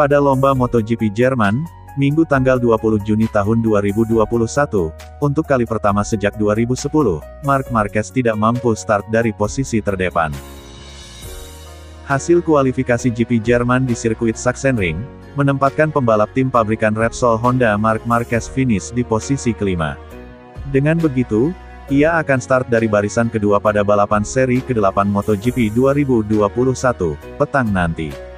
Pada lomba MotoGP Jerman, Minggu tanggal 20 Juni tahun 2021, untuk kali pertama sejak 2010, Marc Marquez tidak mampu start dari posisi terdepan. Hasil kualifikasi GP Jerman di sirkuit Sachsenring, menempatkan pembalap tim pabrikan Repsol Honda Marc Marquez finish di posisi kelima. Dengan begitu, ia akan start dari barisan kedua pada balapan seri ke-8 MotoGP 2021, petang nanti.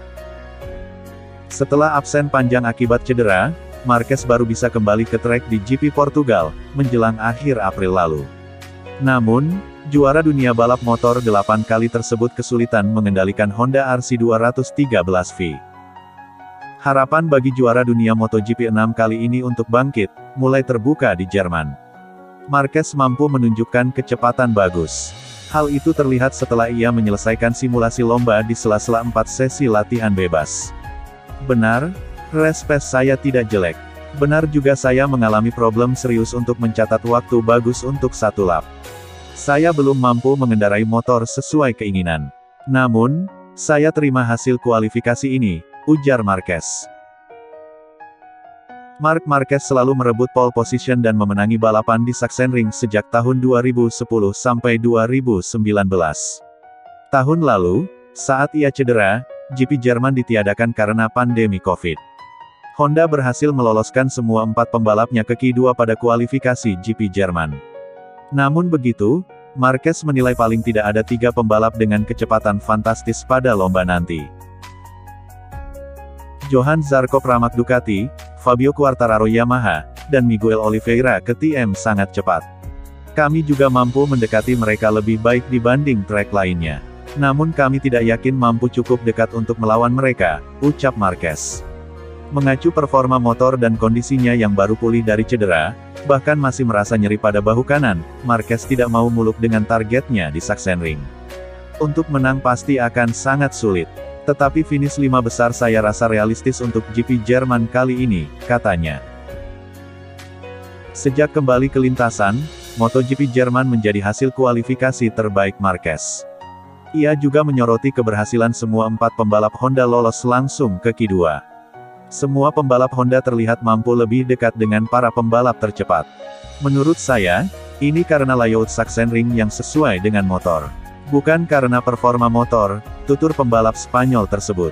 Setelah absen panjang akibat cedera, Marquez baru bisa kembali ke trek di GP Portugal, menjelang akhir April lalu. Namun, juara dunia balap motor 8 kali tersebut kesulitan mengendalikan Honda RC213V. Harapan bagi juara dunia MotoGP 6 kali ini untuk bangkit, mulai terbuka di Jerman. Marquez mampu menunjukkan kecepatan bagus. Hal itu terlihat setelah ia menyelesaikan simulasi lomba di sela-sela 4 sesi latihan bebas. Benar, race pace saya tidak jelek. Benar juga saya mengalami problem serius untuk mencatat waktu bagus untuk satu lap. Saya belum mampu mengendarai motor sesuai keinginan. Namun, saya terima hasil kualifikasi ini, ujar Marquez. Marc Marquez selalu merebut pole position dan memenangi balapan di Sachsenring sejak tahun 2010 sampai 2019. Tahun lalu, saat ia cedera, GP Jerman ditiadakan karena pandemi Covid. Honda berhasil meloloskan semua 4 pembalapnya ke Q2 pada kualifikasi GP Jerman. Namun begitu, Marquez menilai paling tidak ada 3 pembalap dengan kecepatan fantastis pada lomba nanti. Johan Zarco Pramac Ducati, Fabio Quartararo Yamaha, dan Miguel Oliveira KTM sangat cepat. Kami juga mampu mendekati mereka lebih baik dibanding trek lainnya. Namun kami tidak yakin mampu cukup dekat untuk melawan mereka, ucap Marquez. Mengacu performa motor dan kondisinya yang baru pulih dari cedera, bahkan masih merasa nyeri pada bahu kanan, Marquez tidak mau muluk dengan targetnya di Sachsenring. Untuk menang pasti akan sangat sulit. Tetapi finish 5 besar saya rasa realistis untuk GP Jerman kali ini, katanya. Sejak kembali ke lintasan, MotoGP Jerman menjadi hasil kualifikasi terbaik Marquez. Ia juga menyoroti keberhasilan semua 4 pembalap Honda lolos langsung ke Q2. Semua pembalap Honda terlihat mampu lebih dekat dengan para pembalap tercepat. Menurut saya, ini karena layout Sachsenring yang sesuai dengan motor. Bukan karena performa motor, tutur pembalap Spanyol tersebut.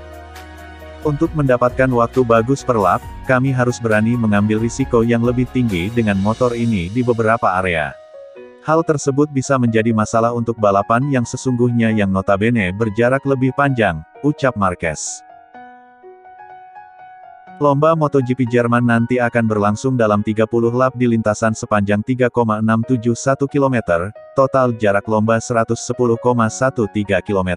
Untuk mendapatkan waktu bagus per lap, kami harus berani mengambil risiko yang lebih tinggi dengan motor ini di beberapa area. Hal tersebut bisa menjadi masalah untuk balapan yang sesungguhnya yang notabene berjarak lebih panjang, ucap Marquez. Lomba MotoGP Jerman nanti akan berlangsung dalam 30 lap di lintasan sepanjang 3,671 km, total jarak lomba 110,13 km.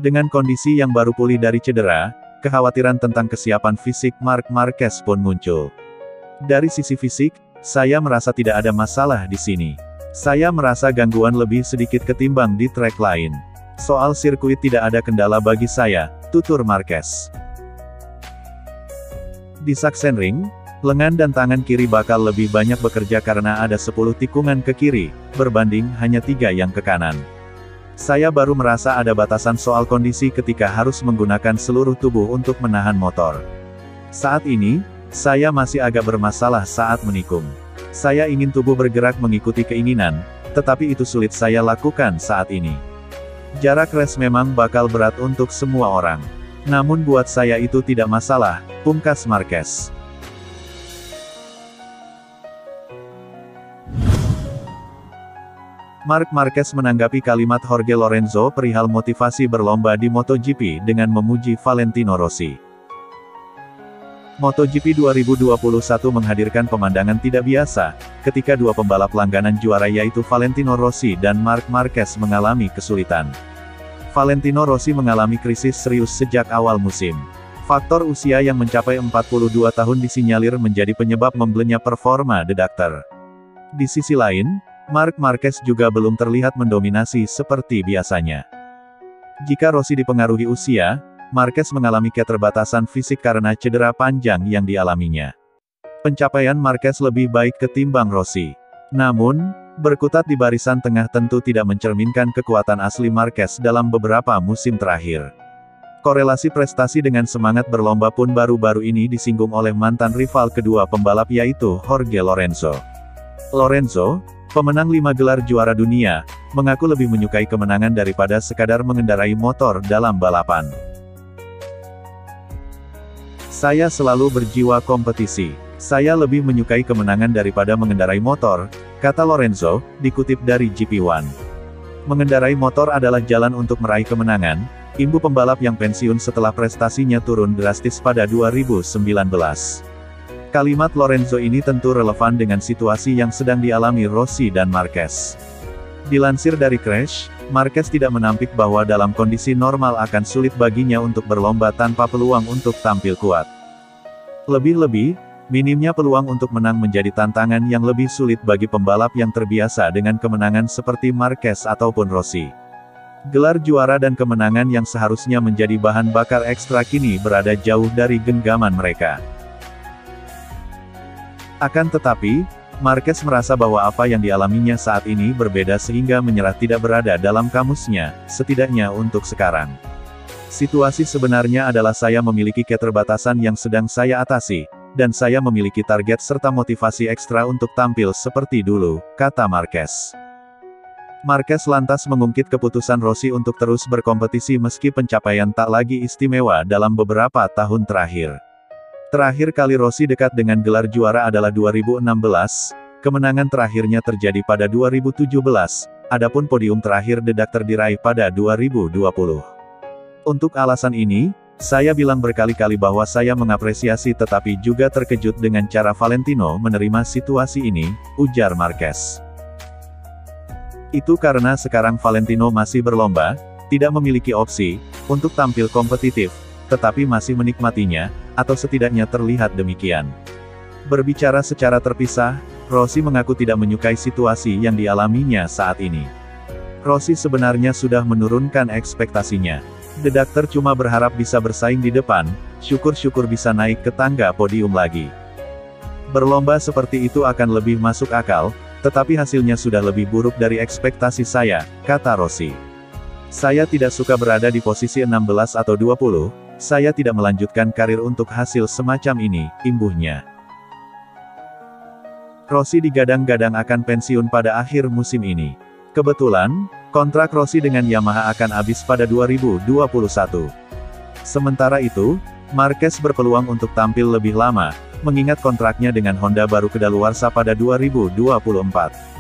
Dengan kondisi yang baru pulih dari cedera, kekhawatiran tentang kesiapan fisik Marc Marquez pun muncul. Dari sisi fisik, saya merasa tidak ada masalah di sini. Saya merasa gangguan lebih sedikit ketimbang di trek lain. Soal sirkuit tidak ada kendala bagi saya, tutur Marquez. Di Sachsenring, lengan dan tangan kiri bakal lebih banyak bekerja karena ada 10 tikungan ke kiri, berbanding hanya 3 yang ke kanan. Saya baru merasa ada batasan soal kondisi ketika harus menggunakan seluruh tubuh untuk menahan motor. Saat ini, saya masih agak bermasalah saat menikung. Saya ingin tubuh bergerak mengikuti keinginan, tetapi itu sulit saya lakukan saat ini. Jarak race memang bakal berat untuk semua orang. Namun buat saya itu tidak masalah, pungkas Marquez. Marc Marquez menanggapi kalimat Jorge Lorenzo perihal motivasi berlomba di MotoGP dengan memuji Valentino Rossi. MotoGP 2021 menghadirkan pemandangan tidak biasa, ketika 2 pembalap langganan juara yaitu Valentino Rossi dan Marc Marquez mengalami kesulitan. Valentino Rossi mengalami krisis serius sejak awal musim. Faktor usia yang mencapai 42 tahun disinyalir menjadi penyebab membelenya performa The Doctor. Di sisi lain, Marc Marquez juga belum terlihat mendominasi seperti biasanya. Jika Rossi dipengaruhi usia, Marquez mengalami keterbatasan fisik karena cedera panjang yang dialaminya. Pencapaian Marquez lebih baik ketimbang Rossi. Namun, berkutat di barisan tengah tentu tidak mencerminkan kekuatan asli Marquez dalam beberapa musim terakhir. Korelasi prestasi dengan semangat berlomba pun baru-baru ini disinggung oleh mantan rival kedua pembalap yaitu Jorge Lorenzo. Lorenzo, pemenang 5 gelar juara dunia, mengaku lebih menyukai kemenangan daripada sekadar mengendarai motor dalam balapan. Saya selalu berjiwa kompetisi. Saya lebih menyukai kemenangan daripada mengendarai motor, kata Lorenzo, dikutip dari GP1. Mengendarai motor adalah jalan untuk meraih kemenangan, imbu pembalap yang pensiun setelah prestasinya turun drastis pada 2019. Kalimat Lorenzo ini tentu relevan dengan situasi yang sedang dialami Rossi dan Marquez. Dilansir dari Crash, Marquez tidak menampik bahwa dalam kondisi normal akan sulit baginya untuk berlomba tanpa peluang untuk tampil kuat. Lebih-lebih, minimnya peluang untuk menang menjadi tantangan yang lebih sulit bagi pembalap yang terbiasa dengan kemenangan seperti Marquez ataupun Rossi. Gelar juara dan kemenangan yang seharusnya menjadi bahan bakar ekstra kini berada jauh dari genggaman mereka. Akan tetapi, Marquez merasa bahwa apa yang dialaminya saat ini berbeda sehingga menyerah tidak berada dalam kamusnya, setidaknya untuk sekarang. Situasi sebenarnya adalah saya memiliki keterbatasan yang sedang saya atasi, dan saya memiliki target serta motivasi ekstra untuk tampil seperti dulu, kata Marquez. Marquez lantas mengungkit keputusan Rossi untuk terus berkompetisi meski pencapaian tak lagi istimewa dalam beberapa tahun terakhir. Terakhir kali Rossi dekat dengan gelar juara adalah 2016, kemenangan terakhirnya terjadi pada 2017, adapun podium terakhir The Doctor diraih pada 2020. Untuk alasan ini, saya bilang berkali-kali bahwa saya mengapresiasi tetapi juga terkejut dengan cara Valentino menerima situasi ini, ujar Marquez. Itu karena sekarang Valentino masih berlomba, tidak memiliki opsi untuk tampil kompetitif, tetapi masih menikmatinya, atau setidaknya terlihat demikian. Berbicara secara terpisah, Rossi mengaku tidak menyukai situasi yang dialaminya saat ini. Rossi sebenarnya sudah menurunkan ekspektasinya. The Doctor cuma berharap bisa bersaing di depan, syukur-syukur bisa naik ke tangga podium lagi. Berlomba seperti itu akan lebih masuk akal, tetapi hasilnya sudah lebih buruk dari ekspektasi saya, kata Rossi. Saya tidak suka berada di posisi 16 atau 20, saya tidak melanjutkan karir untuk hasil semacam ini, imbuhnya. Rossi digadang-gadang akan pensiun pada akhir musim ini. Kebetulan, kontrak Rossi dengan Yamaha akan habis pada 2021. Sementara itu, Marquez berpeluang untuk tampil lebih lama, mengingat kontraknya dengan Honda baru kedaluarsa pada 2024.